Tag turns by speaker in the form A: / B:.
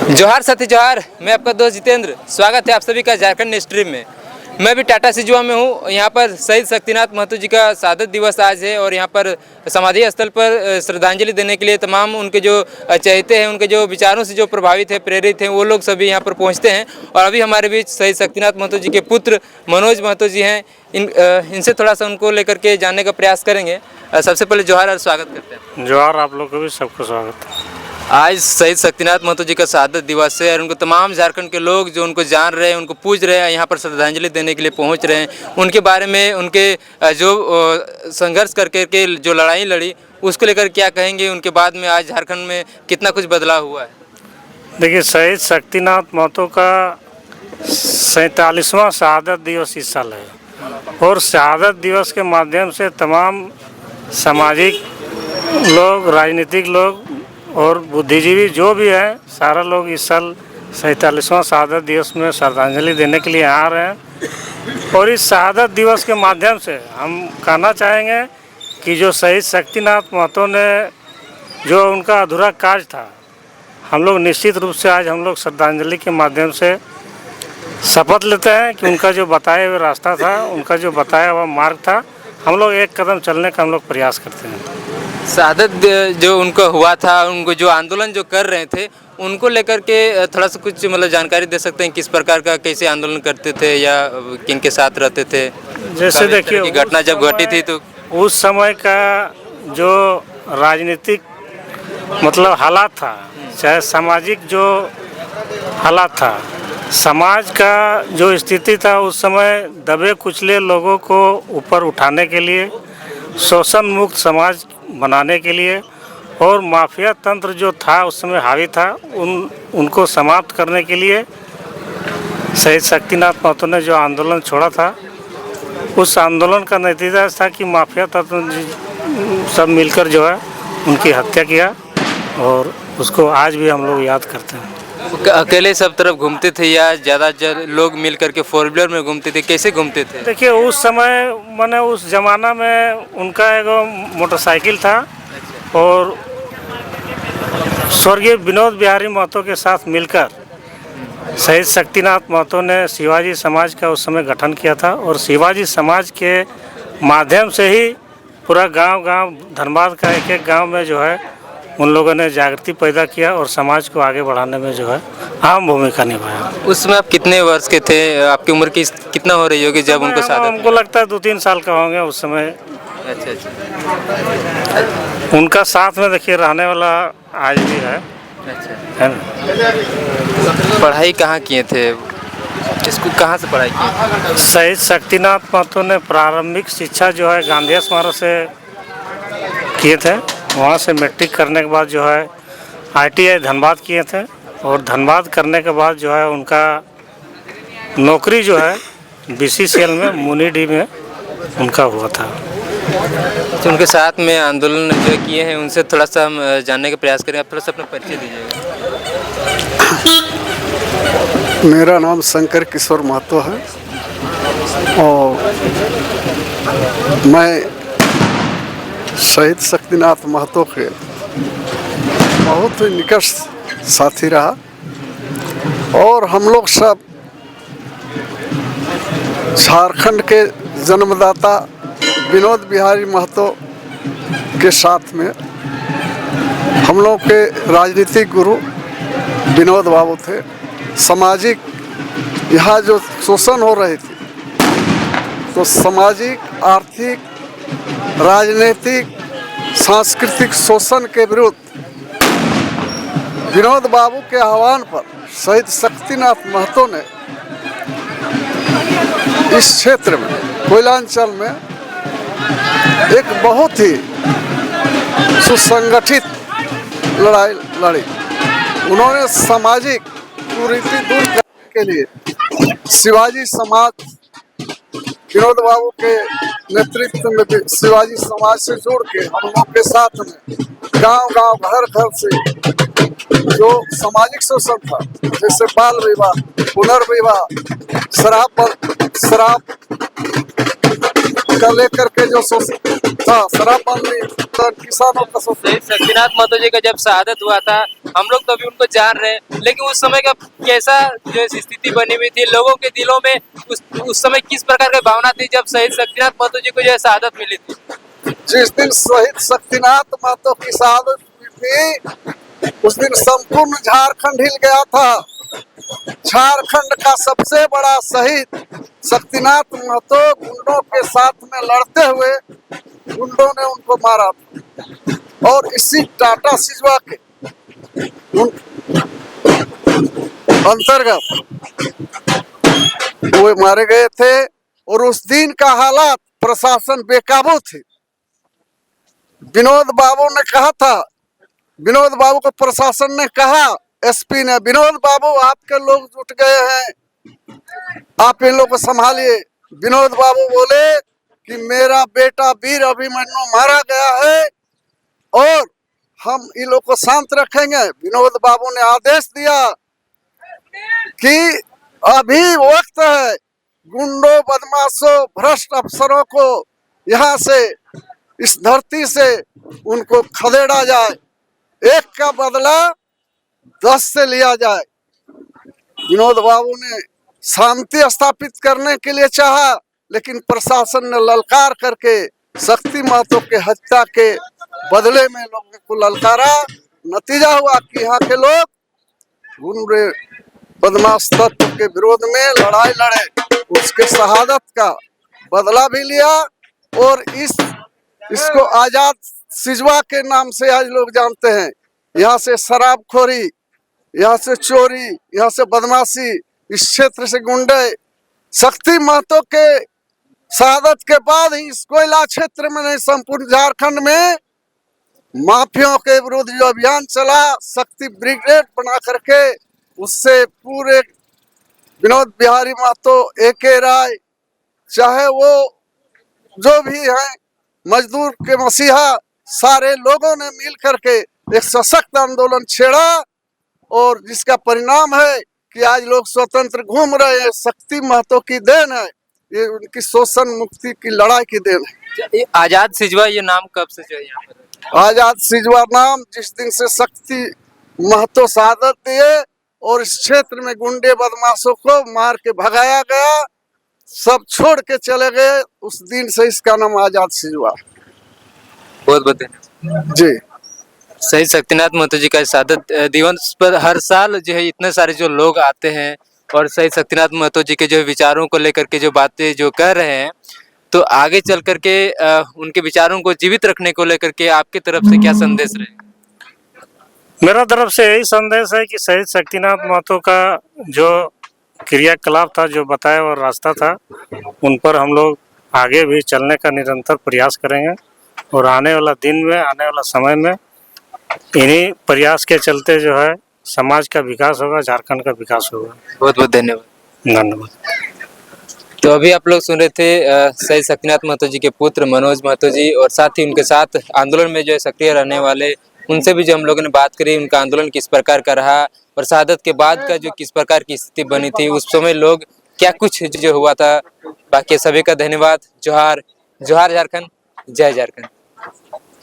A: जोहार साथी जोहार। मैं आपका दोस्त जितेंद्र, स्वागत है आप सभी का झारखंड स्ट्रीम में। मैं भी टाटा सिजुआ में हूँ। यहाँ पर शहीद शक्तिनाथ महतो जी का शहादत दिवस आज है और यहाँ पर समाधि स्थल पर श्रद्धांजलि देने के लिए तमाम उनके जो चहेते हैं, उनके जो विचारों से जो प्रभावित है, प्रेरित हैं, वो लोग सभी यहाँ पर पहुँचते हैं। और अभी हमारे बीच शहीद शक्तिनाथ महतो जी के पुत्र मनोज महतो जी हैं। इनसे थोड़ा सा उनको लेकर के जानने का प्रयास करेंगे। सबसे पहले जोहार और स्वागत करते हैं।
B: जोहार, आप लोग को भी सबको स्वागत है।
A: आज शहीद शक्तिनाथ महतो जी का शहादत दिवस है और उनको तमाम झारखंड के लोग जो उनको जान रहे हैं, उनको पूज रहे हैं, यहाँ पर श्रद्धांजलि देने के लिए पहुँच रहे हैं। उनके बारे में, उनके जो संघर्ष करके के जो लड़ाई लड़ी, उसको लेकर क्या कहेंगे? उनके बाद में आज झारखंड में कितना कुछ बदलाव हुआ है?
B: देखिए, शहीद शक्तिनाथ महतो का 47वां शहादत दिवस इस साल है और शहादत दिवस के माध्यम से तमाम सामाजिक लोग, राजनीतिक लोग और बुद्धिजीवी जो भी है, सारा लोग इस साल 47वां शहादत दिवस में श्रद्धांजलि देने के लिए आ रहे हैं। और इस शहादत दिवस के माध्यम से हम कहना चाहेंगे कि जो शहीद शक्तिनाथ महतो ने जो उनका अधूरा कार्य था, हम लोग निश्चित रूप से आज हम लोग श्रद्धांजलि के माध्यम से शपथ लेते हैं कि उनका जो बताया हुआ रास्ता था, उनका जो बताया हुआ मार्ग था, हम लोग एक कदम चलने का हम लोग प्रयास करते हैं।
A: शहादत जो उनको हुआ था, उनको जो आंदोलन जो कर रहे थे, उनको लेकर के थोड़ा सा कुछ मतलब जानकारी दे सकते हैं? किस प्रकार का, कैसे आंदोलन करते थे या किन के साथ रहते थे?
B: जैसे देखिए,
A: घटना जब घटी थी तो
B: उस समय का जो राजनीतिक मतलब हालात था, चाहे सामाजिक जो हालात था, समाज का जो स्थिति था, उस समय दबे कुचले लोगों को ऊपर उठाने के लिए, शोषण मुक्त समाज बनाने के लिए और माफिया तंत्र जो था उस समय हावी था, उनको समाप्त करने के लिए शहीद शक्तिनाथ महतो ने जो आंदोलन छोड़ा था, उस आंदोलन का नतीजा था कि माफिया तंत्र सब मिलकर जो है उनकी हत्या किया और उसको आज भी हम लोग याद करते हैं।
A: अकेले सब तरफ घूमते थे या ज़्यादा लोग मिल करके फोर व्हीलर में घूमते थे? कैसे घूमते थे?
B: देखिए, उस समय माने उस ज़माना में उनका एक मोटरसाइकिल था और स्वर्गीय विनोद बिहारी महतो के साथ मिलकर शहीद शक्तिनाथ महतो ने शिवाजी समाज का उस समय गठन किया था और शिवाजी समाज के माध्यम से ही पूरा गांव धनबाद का एक गांव में जो है उन लोगों ने जागृति पैदा किया और समाज को आगे बढ़ाने में जो है अहम भूमिका निभाया।
A: उस समय आप कितने वर्ष के थे? आपकी उम्र कितना हो रही होगी जब उनको शहादत?
B: हमको लगता है 2-3 साल का होंगे उस समय।
A: अच्छा।
B: उनका साथ में देखिए रहने वाला आज भी है।
A: अच्छा।
B: है ना?
A: पढ़ाई कहाँ किए थे? इसको कहाँ से पढ़ाई की?
B: शहीद शक्तिनाथ महतो ने प्रारंभिक शिक्षा जो है गांधी स्मारक से किए थे। वहाँ से मैट्रिक करने के बाद जो है ITI धनबाद किए थे और धनबाद करने के बाद जो है उनका नौकरी जो है BCCL में मुनीडी में उनका हुआ था।
A: तो उनके साथ में आंदोलन जो किए हैं, उनसे थोड़ा सा हम जानने का प्रयास करें। आप थोड़ा सा अपना परिचय दीजिएगा।
C: मेरा नाम शंकर किशोर महतो है और मैं शहीद शक्तिनाथ महतो के बहुत ही निकट साथी रहा और हम लोग सब झारखंड के जन्मदाता विनोद बिहारी महतो के साथ में हम लोग के राजनीतिक गुरु विनोद बाबू थे। सामाजिक यहाँ जो शोषण हो रही थी, तो सामाजिक, आर्थिक, राजनीतिक, सांस्कृतिक शोषण के विरुद्ध विनोद बाबू के आह्वान पर शहीद शक्तिनाथ महतो ने इस क्षेत्र में, कोयलांचल में एक बहुत ही सुसंगठित लड़ाई लड़ी। उन्होंने सामाजिक कुरीति दूर करने के लिए शिवाजी समाज, विनोद बाबू के नेतृत्व में शिवाजी समाज से जोड़ के हम लोग के साथ में गांव घर से जो सामाजिक शोषण था, जैसे बाल विवाह, पुनर्विवाह, शराब का लेकर के जो शोषण था, शराबबंदी, तो किसानों का शोषण।
A: शहीद शक्तिनाथ महतो जी का जब शहादत हुआ था, हम लोग तो अभी उनको जान रहे हैं, लेकिन उस समय का कैसा जो है स्थिति बनी हुई थी लोगों के दिलों में, उस समय किस प्रकार की भावना थी जब शहीद शक्तिनाथ महतो जी को जो है शहादत मिली थी?
C: जिस दिन शहीद शक्तिनाथ महतो की शहादत हुई थी, उस दिन संपूर्ण झारखंड हिल गया था। झारखंड का सबसे बड़ा शहीद शक्तिनाथ महतो गुंडों के साथ में लड़ते हुए गुंडों ने उनको मारा था। और इसी टाटा सिजवा के अंतर्गत वो मारे गए थे। और उस दिन का हालात, प्रशासन बेकाबू थी। विनोद बाबू ने कहा था, विनोद बाबू को प्रशासन ने कहा, एसपी ने, विनोद बाबू आपके लोग जुट गए हैं, आप इन लोग को संभालिए। विनोद बाबू बोले कि मेरा बेटा वीर अभिमन्यु मारा गया है और हम इन लोग को शांत रखेंगे। विनोद बाबू ने आदेश दिया कि अभी वक्त है, गुंडों, बदमाशों, भ्रष्ट अफसरों को यहाँ से, इस धरती से उनको खदेड़ा जाए, एक का बदला 10 से लिया जाए। विनोद बाबू ने शांति स्थापित करने के लिए चाहा, लेकिन प्रशासन ने ललकार करके शक्ति महतो के हत्या के बदले में लोगों को ललकारा। नतीजा हुआ कि यहाँ के लोग गुंडे, बदमाश तत्व के विरोध में लड़ाई लड़े, उसके शहादत का बदला भी लिया। और इसको आजाद सिजवा के नाम से आज लोग जानते हैं। यहाँ से शराबखोरी, यहाँ से चोरी, यहाँ से बदमाशी, इस क्षेत्र से गुंडे। शक्ति महतो के शहादत के बाद ही इस कोयला क्षेत्र में नहीं, संपूर्ण झारखंड में माफियाओं के विरुद्ध जो अभियान चला, शक्ति ब्रिगेड बना करके, उससे पूरे विनोद बिहारी महतो, AK राय, चाहे वो जो भी हैं मजदूर के मसीहा, सारे लोगों ने मिल करके एक सशक्त आंदोलन छेड़ा। और जिसका परिणाम है कि आज लोग स्वतंत्र घूम रहे हैं। शक्ति महतो की देन है, ये उनकी शोषण मुक्ति की लड़ाई की देन है।
A: आजाद सिजवा ये नाम कब से जो है यहाँ पर?
C: आजाद सिजवा नाम जिस दिन से शक्ति महतो शहादत दिए और इस क्षेत्र में गुंडे, बदमाशों को मार के भगाया गया, सब छोड़ के चले गए, उस दिन से इसका नाम आजाद सिजवा।
A: बहुत बहुत धन्यवाद
C: जी।
A: शहीद शक्तिनाथ महतो जी का शहादत दिवस पर हर साल जो है इतने सारे जो लोग आते हैं और शहीद शक्तिनाथ महतो जी के जो विचारों को लेकर के जो बातें जो कर रहे हैं, तो आगे चल करके उनके विचारों को जीवित रखने को लेकर के आपकी तरफ से क्या संदेश रहेगा?
B: मेरा तरफ से यही संदेश है कि शहीद शक्तिनाथ महतो का जो क्रियाकलाप था, जो बताया और रास्ता था, उन पर हम लोग आगे भी चलने का निरंतर प्रयास करेंगे। और आने वाला दिन में, आने वाला समय में इन्हीं प्रयास के चलते जो है समाज का विकास होगा, झारखंड का विकास होगा।
A: बहुत बहुत धन्यवाद।
B: धन्यवाद।
A: तो अभी आप लोग सुन रहे थे शहीद शक्तिनाथ महतो जी के पुत्र मनोज महतो जी, और साथ ही उनके साथ आंदोलन में जो है सक्रिय रहने वाले, उनसे भी जो हम लोगों ने बात करी, उनका आंदोलन किस प्रकार का रहा और शहादत के बाद का जो किस प्रकार की स्थिति बनी थी, उस समय लोग क्या कुछ जो हुआ था। बाकी सभी का धन्यवाद। जोहार, जोहार झारखंड, जय झारखंड।